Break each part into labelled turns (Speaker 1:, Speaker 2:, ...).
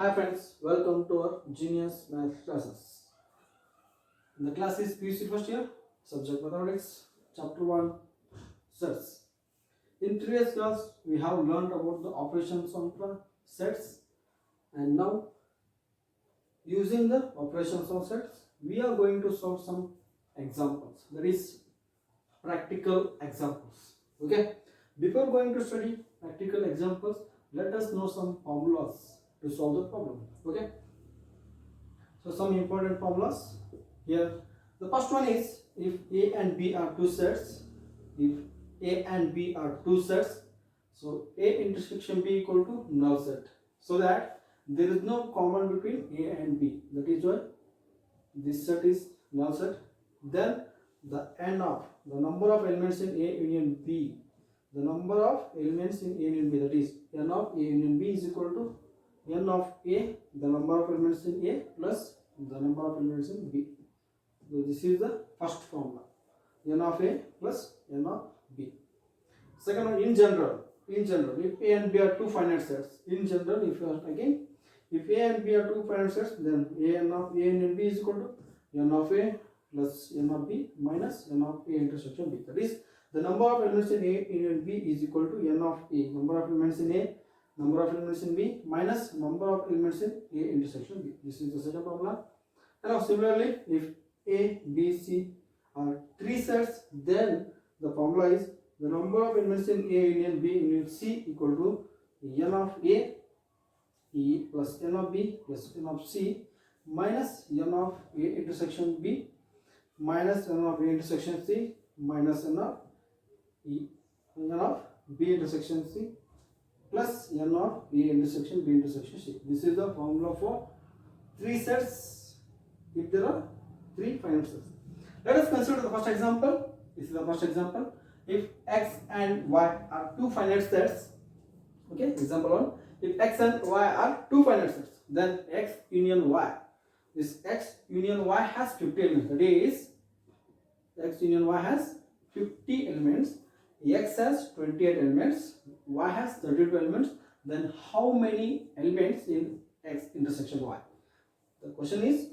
Speaker 1: Hi friends, welcome to our Genius Math classes. The class is PUC first year, subject mathematics, chapter 1, sets. In previous class, we have learned about the operations on the sets, and now using the operations on sets, we are going to solve some examples. That is practical examples. Okay. Before going to study practical examples, let us know some formulas to solve the problem. Okay. So some important formulas here. The first one is if A and B are two sets, if A and B are two sets, so A intersection B equal to null set. So that there is no common between A and B. That is why this set is null set. Then the n of the number of elements in A union B, the number of elements in A union B, that is n of A union B is equal to n of A, the number of elements in A plus the number of elements in B. So this is the first formula, n of A plus n of B. Second one, in general, if A and B are two finite sets, in general, if A and B are two finite sets, then n of A union B is equal to n of A plus n of B minus n of A intersection B. That is, the number of elements in A union B is equal to n of A, number of elements in A, number of elements in B minus number of elements in A intersection B. This is the second formula. And now similarly, if A, B, C are three sets, then the formula is the number of elements in A union B union C equal to n of A E plus n of B plus n of C minus n of A intersection B minus n of A intersection C minus n of B intersection C plus n of A intersection B intersection C. This is the formula for three sets if there are three finite sets. Let us consider the first example. This is the first example. If x and y are two finite sets, okay, example 1, if x and y are two finite sets, then x union y, this x union y has 50 elements, that is x union y has 50 elements, x has 28 elements, y has 32 elements, then how many elements in x intersection y? The question is,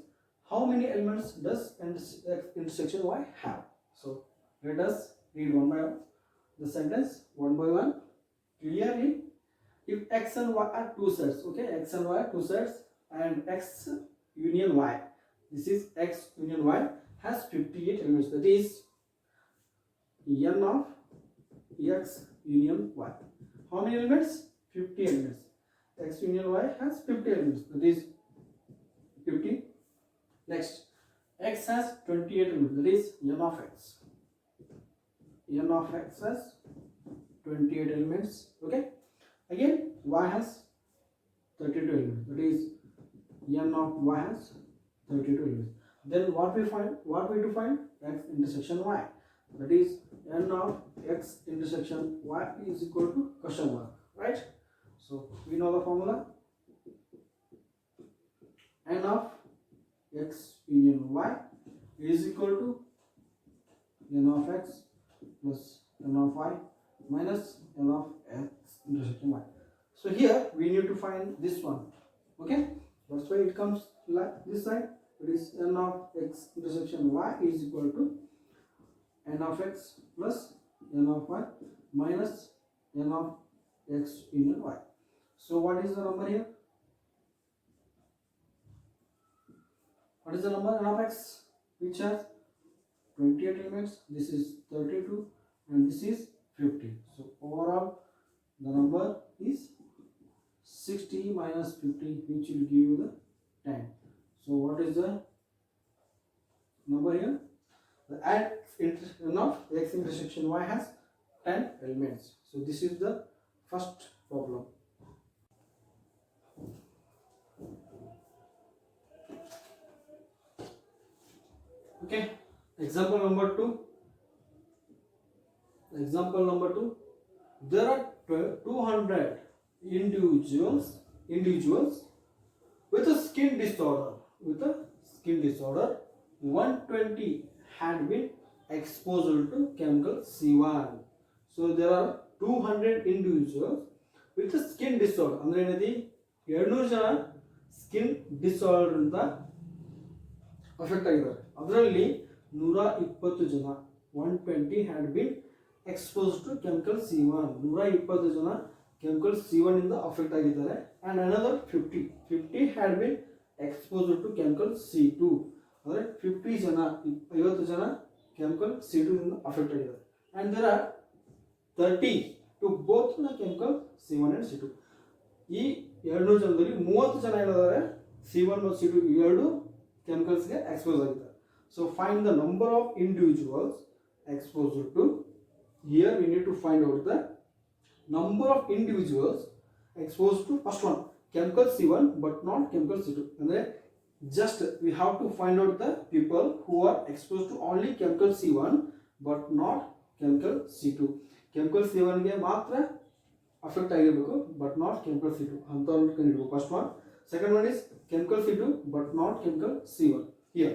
Speaker 1: how many elements does x intersection y have? So let us read one by one the sentence one by one. Clearly, if x and y are two sets, okay, x and y are two sets, and x union y, this is x union y, has 58 elements, that is n of x union y. How many elements? 50 elements. X union y has 50 elements, that is 50. Next, x has 28 elements, that is n of x. n of x has 28 elements, okay. Again, y has 32 elements, that is n of y has 32 elements. Then what we to find x intersection y, that is n of x intersection y is equal to question mark, right? So we know the formula, n of x union y is equal to n of x plus n of y minus n of x intersection y. So here we need to find this one, okay. That's why it comes like this side. It is n of x intersection y is equal to n of x plus n of y minus n of x union y. So what is the number here? What is the number? N of x, which has 28 elements. This is 32 and this is 50. So overall the number is 60 minus 50, which will give you the 10. So what is the number here? The n of x intersection y has 10 elements. So this is the first problem. Okay, example number 2. Example number 2. There are 200 individuals with a skin disorder. 120 had been exposed to chemical C1. So there are 200 individuals with a skin disorder. Andre 200 ಜನ skin disorder ಇಂದ affect ಆಗಿದ್ದಾರೆ. ಅದರಲ್ಲಿ 120 ಜನ 120 had been expose to chemical C1. 120 ಜನ chemical C1 ಇಂದ affect ಆಗಿದ್ದಾರೆ. And another 50 had been expose to chemical C2. ಅಂದರೆ 50 ಜನ 50 ಜನ ಕೆಮಿಕಲ್ C2 ಇಂದ ಅಫೆಕ್ಟ್ ಆಗಿದ್ದಾರೆ. And there are 30 to both the chemical C1 and C2. ಈ 200 ಜನದಲ್ಲಿ 30 ಜನ ಏನಿದ್ದಾರೆ C1 ಮತ್ತು C2 ಎರಡು ಕೆಮಿಕಲ್ಸ್ಗೆ ಎಕ್ಸ್ಪೋಸ್ ಆಗಿದ್ದಾರೆ. So find the number of individuals exposed to. Here we need to find out the number of individuals exposed to first one chemical C1 but not chemical C2. ಅಂದರೆ just we have to find out the people who are exposed to only chemical C1 but not chemical C2. chemical C1 ಗೆ ಮಾತ್ರ affect ಆಗಿರಬೇಕು but not chemical C2 ಅಂತ ಕಂಡುಹಿಡಿಯಬೇಕು. First one. Second one is chemical C2 but not chemical C1. here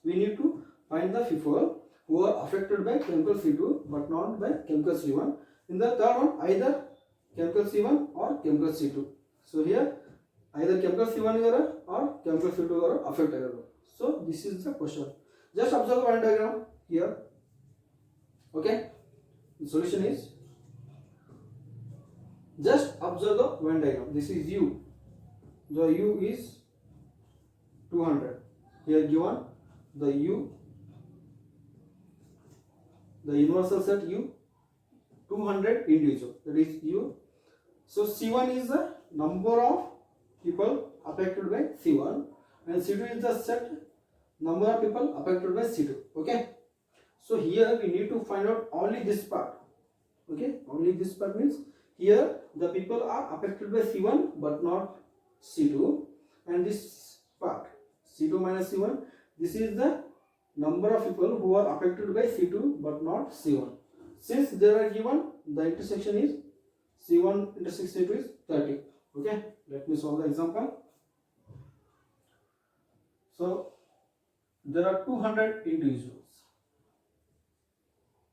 Speaker 1: we need to find the people who are affected by chemical C2 but not by chemical C1. in the third one, either chemical C1 or chemical C2. so here either chemical C1 or chemical C2 are affected. So this is the question. Just observe the Venn diagram here. Okay. The solution is just observe the Venn diagram. This is U. The U is 200. Here given the U, the universal set U, 200 individual. That is U. So C1 is the number of people affected by C1 and C2 is the set number of people affected by C2. Okay. So here we need to find out only this part. Okay. Only this part means here the people are affected by C1 but not C2, and this part C2 minus C1, this is the number of people who are affected by C2 but not C1. Since they are given, the intersection is C1 intersects C2 is 30. Okay, let me solve the example. So there are 200 individuals.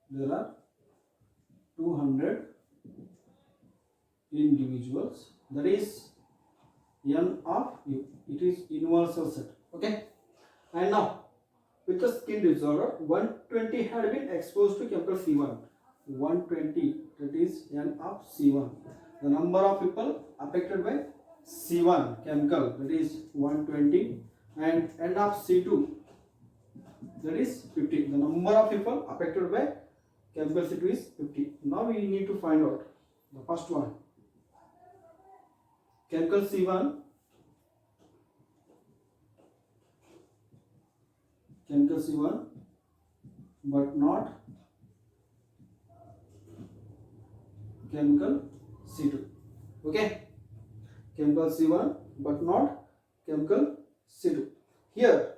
Speaker 1: There are 200 individuals. That is N of U. It is universal set. Okay. And now with the skin disorder, 120 had been exposed to chemical C1. 120, that is N of C1. The number of people affected by C1 chemical, that is 120, and N of C2, that is 50. The number of people affected by chemical C2 is 50. Now we need to find out the first one. Chemical C1, but not chemical C2. Okay. Chemical C1 but not chemical C2. Here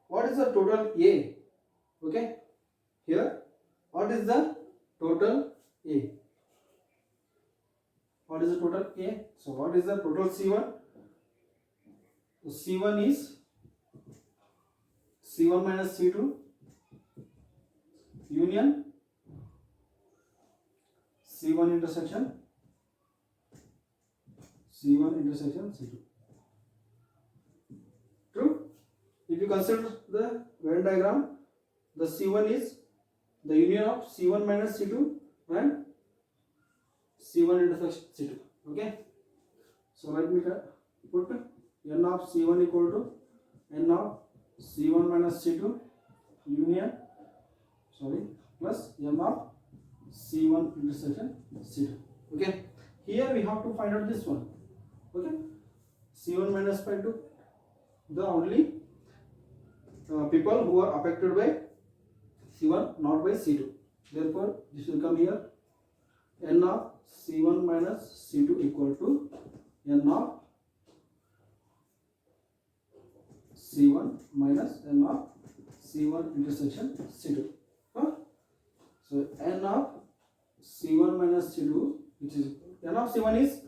Speaker 1: what is the total A? Okay. Here what is the total A? What is the total A? So what is the total C1? So C1 is C1 minus C2 union C1 intersection C2. True? If you consider the Venn diagram, the C1 is the union of C1 minus C2 and C1 intersection C2. Okay. So let me put N of C1 equal to N of C1 minus C2 union plus M of C1 intersection C2. Okay. Here we have to find out this one. Okay. C1 minus pi 2, the only people who are affected by C1 not by C2. Therefore this will come here. N of C1 minus C2 equal to N of C1 minus N of C1 intersection C2. So N of C1 minus C2, which is N of C1 is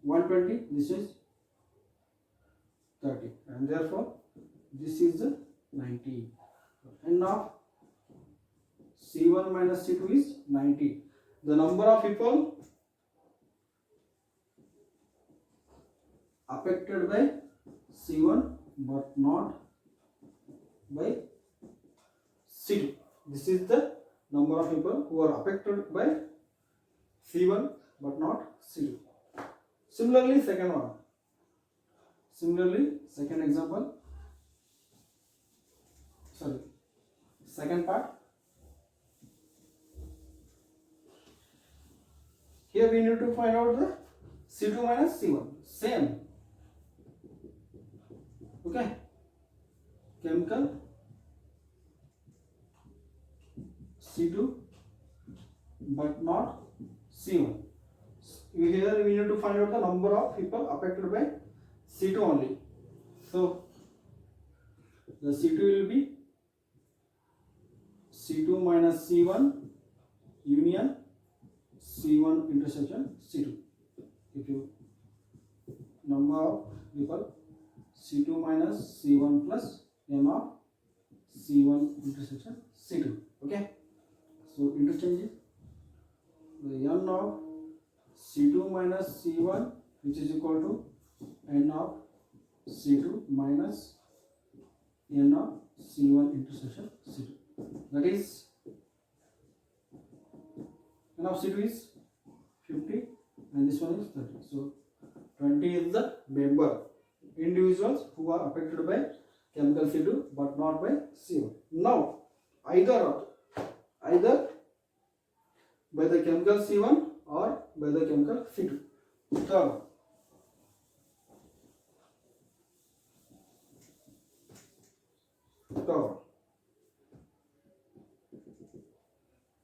Speaker 1: 120, this is 30, and therefore this is 90. N of C1 minus C2 is 90. The number of people affected by C1 but not by C2. This is the number of people who are affected by C1 but not C2. Similarly, second one. Similarly, second example. Sorry, second part. Here we need to find out the C2 minus C1. Same. Okay. Chemical C2 but not C1. Here we need to find out the number of people affected by C2 only. So the C2 will be C2 minus C1 union C1 intersection C2. If you number of people C2 minus C1 plus n of C1 intersection C2. Okay. So interchange it. The n of C2 minus C1 which is equal to n of C2 minus n of C1 intersection C2. That is n of C2 is 50 and this one is 30. So 20 is the member individuals who are affected by chemical C2 but not by C1. Now either by the chemical C1 or by the chemical C2.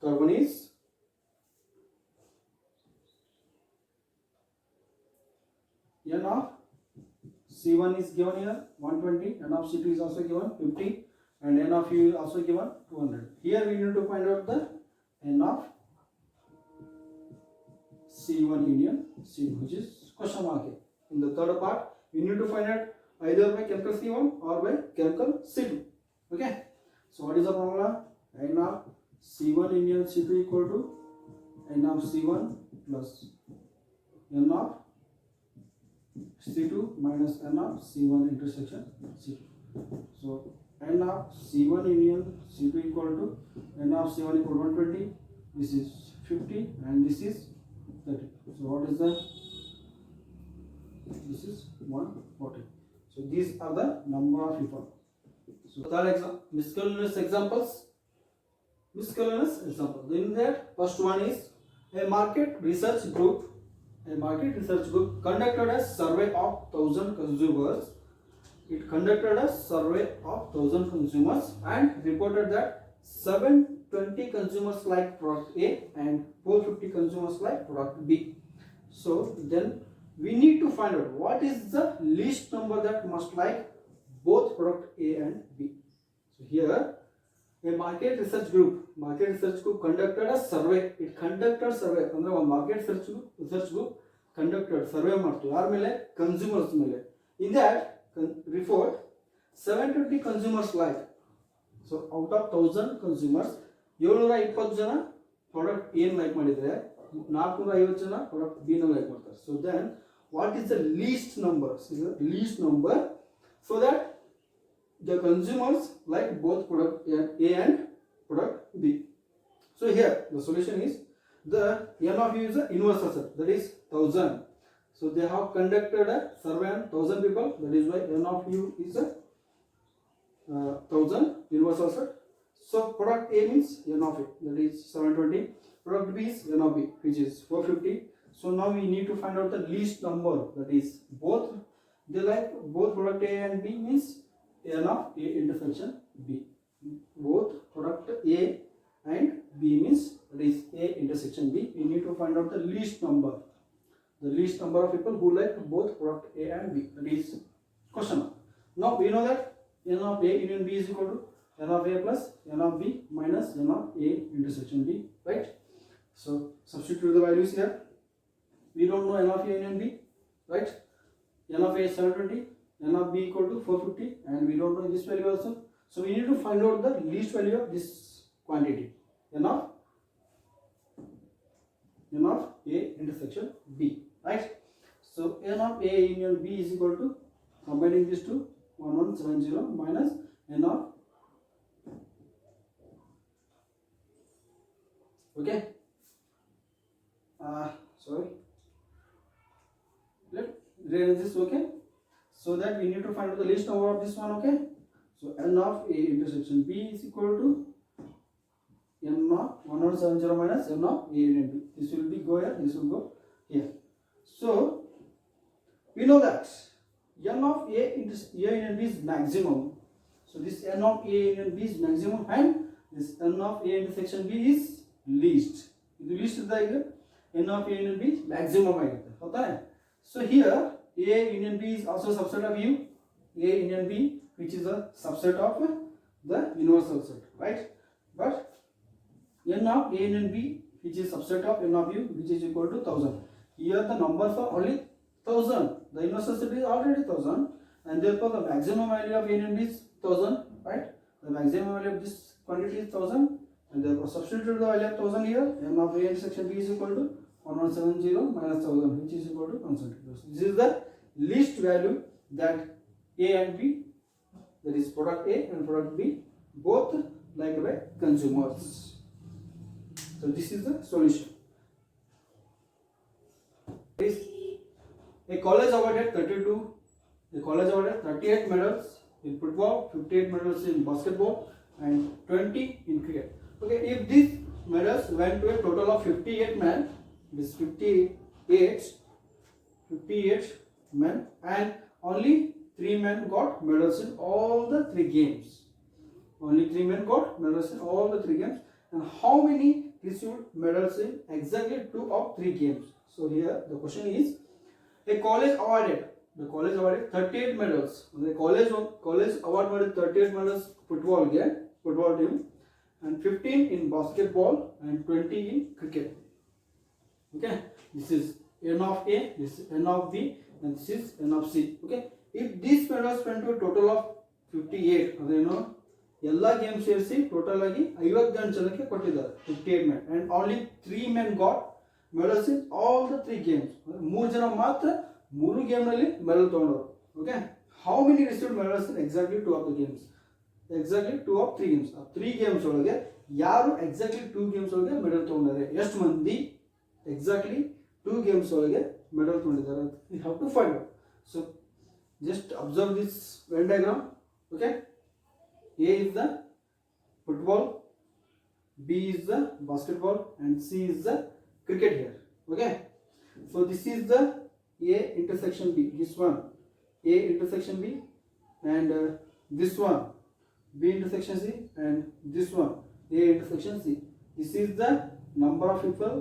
Speaker 1: Third one is n of C1 is given here 120, n of C2 is also given 50 and n of U is also given 200. Here we need to find out the n of C1 union C2 which is question mark here. In the third part we need to find out either by chemical C1 or by chemical C2. Okay. So what is the formula? N of C1 union C2 equal to n of C1 plus n of C2 minus n of C1 intersection C2. So n of C1 union C2 equal to n of C1 equal to 120. This is 50 and this is 30. So what is the? This is 140. So these are the number of people. So third example, miscellaneous examples. Miscellaneous example. In that, first one is a market research group. A market research group conducted a survey of 1,000 consumers. It conducted a survey of 1,000 consumers and reported that 720 consumers like product A and 450 consumers like product B. So then we need to find out what is the least number that must like both product A and B. So here a market research group conducted a survey. It conducted survey ಅಂದ್ರೆ ಒಂದು market research group conducted survey ಮಾಡ್ತು ಯಾರ ಮೇಲೆ consumers ಮೇಲೆ. In that report 720 consumers like. So out of 1,000 consumers 720 ಜನ product A like ಮಾಡಿದ್ರೆ 450 ಜನ product B ನ ಲೈಕ್ ಮಾಡ್ತಾರೆ. So then what is the least number? So the least number so that the consumers like both product A and product B. So here the solution is the n of U is the universal set, that is 1,000. So they have conducted a survey on 1,000 people, that is why n of U is a 1,000 universal set. So product A means n of A, that is 720. Product B is n of B, which is 450. So now we need to find out the least number, that is both they like both product A and B means n of A intersection B. Both product A and B means that is A intersection B. We need to find out the least number. The least number of people who like both product A and B. That is question mark. Now we know that n of A union B is equal to n of A plus n of B minus n of A intersection B. Right? So substitute the values here. We don't know n of A union B. Right? N of A is 720. N of B equal to 450 and we don't know this value also. So we need to find out the least value of this quantity. N of A intersection B. Right? So So n of A union B is equal to, combining these two, 1170 minus n of, okay, sorry, let rearrange this, okay. So that we need to find out the least number of this one, okay. So n of A intersection B is equal to n of 1170 minus n of A union B. This will be go here, this will go here. So we know that n of A union B is maximum. So this n of A union B is maximum and this n of A intersection B is least. ಇದು least ಇದ್ದಾಗ n of A union B maximum ಆಗಿರುತ್ತೆ ಹೌದಾ. So here A union B is also subset of U. A union B, which is a subset of the universal set, right? But n of A union B, which is subset of n of U, which is equal to 1000. Here the numbers are only 1000. The universal set is already 1000, and therefore the maximum value of A union B is 1000, right? The maximum value of this quantity is 1000, and therefore substitute the value of 1000 here. n of A intersection B is equal to 1170 minus 1000, which is equal to 170. This is the least value that A and B, that is product A and product B, both liked by consumers. So this is the solution. A college awarded 38 medals in football, 58 medals in basketball, and 20 in cricket. Okay, if these medals went to a total of 58 men, this 58 men, and only 3 men got medals in all the 3 games. Only 3 men got medals in all the 3 games. And how many received medals in exactly 2 of 3 games? So here the question is, a college awarded 38 medals. The college awarded 38 medals football team, and 15 in basketball and 20 in cricket. Okay, this is n of A, this is n of B, and this is n of C. Okay, if these medals went to a total of 58, ಎಲ್ಲ games ಸೇರಿಸಿ total ಆಗಿ 58 ಜನಕ್ಕೆ ಕೊಟ್ಟಿದ್ದಾರೆ 58 men, and only 3 men got medals in all the 3 games. 3 ಜನ ಮಾತ್ರ 3 game ನಲ್ಲಿ medal ತಗೊಂಡರು. Okay, how many received medals in exactly 2 of the games? Exactly 2 of 3 games. 3 games ಒಳಗೆ ಯಾರು exactly 2 games ಒಳಗೆ ಮೆಡಲ್ ತಗೊಂಡಾರೆ, ಎಷ್ಟು ಮಂದಿ exactly 2 games ಒಳಗೆ ಮೆಡಲ್ ತಗೊಂಡಿದ್ದಾರೆ, we have to find out. So just observe this Venn diagram. Okay, A is the football, B is the basketball, and C is the cricket here. Okay, so this is the A intersection B, this one A intersection B, and this one B intersection C, and this one A intersection C. This is the number of people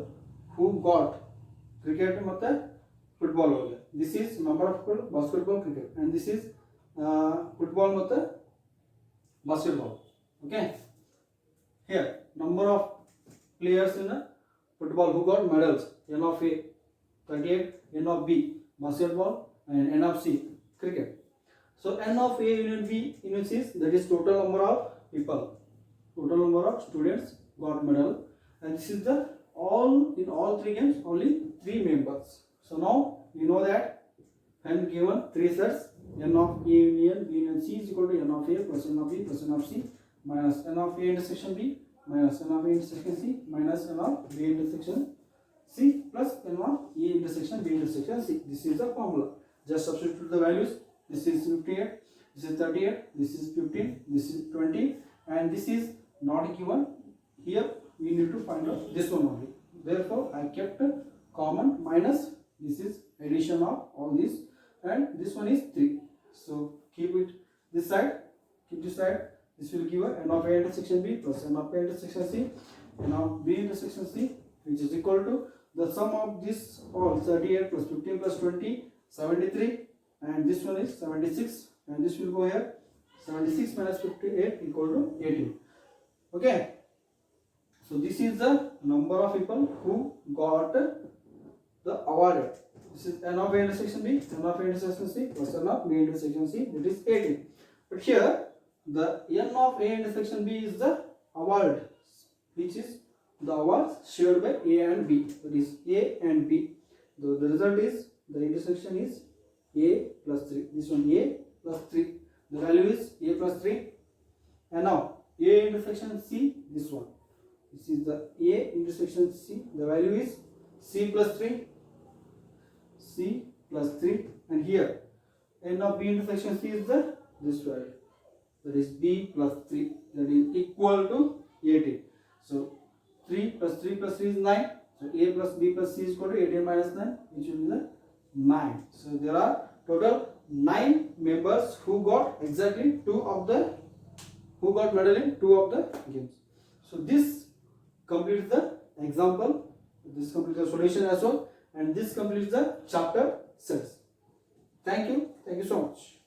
Speaker 1: who got cricket ಮತ್ತು football ಒಳಗೆ. This is number of people basketball, cricket, and this is football ಮತ್ತು basketball. Okay, here number of players in football who got medals, n of A 38, n of B basketball, and n of C cricket. So n of A union B union C, that is total number of people, total number of students got medal, and this is the in all 3 games only 3 members. So now we know that when given 3 sets, n of A union B union C is equal to n of A plus n of B plus n of C minus n of A intersection B minus n of A intersection C minus n of B intersection C plus n of A intersection B intersection C. This is the formula. Just substitute the values. This is 58, this is 38, this is 15, this is 20, and this is not given. Here we need to find out this one only. Therefore I kept common minus, this is addition of all these, and this one is 3. So keep it this side, keep this side. This will give n of A intersection B plus n of A intersection C, n of B intersection C, which is equal to the sum of this all 38 plus 15 plus 20, 73, and this one is 76, and this will go here, 76 minus 58 equal to 18. Okay, so this is the number of people who got the awarded. This is n of A intersection B, n of A intersection C plus n of B intersection C, that is 18. But here the n of A intersection B is the award, which is the awards shared by A and B, that is A and B. The result is the intersection intersection is A plus 3. This one A plus 3. The value is A plus 3. And now A intersection C, this one. This is the A intersection C. The value is C plus 3. C plus 3. And here, and now B intersection C is the this value. That is B plus 3. That is equal to 18. So 3 plus 3 plus 3 is 9. So A plus B plus C is equal to 18 minus 9, which will be the 9. So there are total 9 members who got exactly who got medal in 2 of the games. So this completes the example, this completes the solution as well, and this completes the chapter 6. Thank you so much.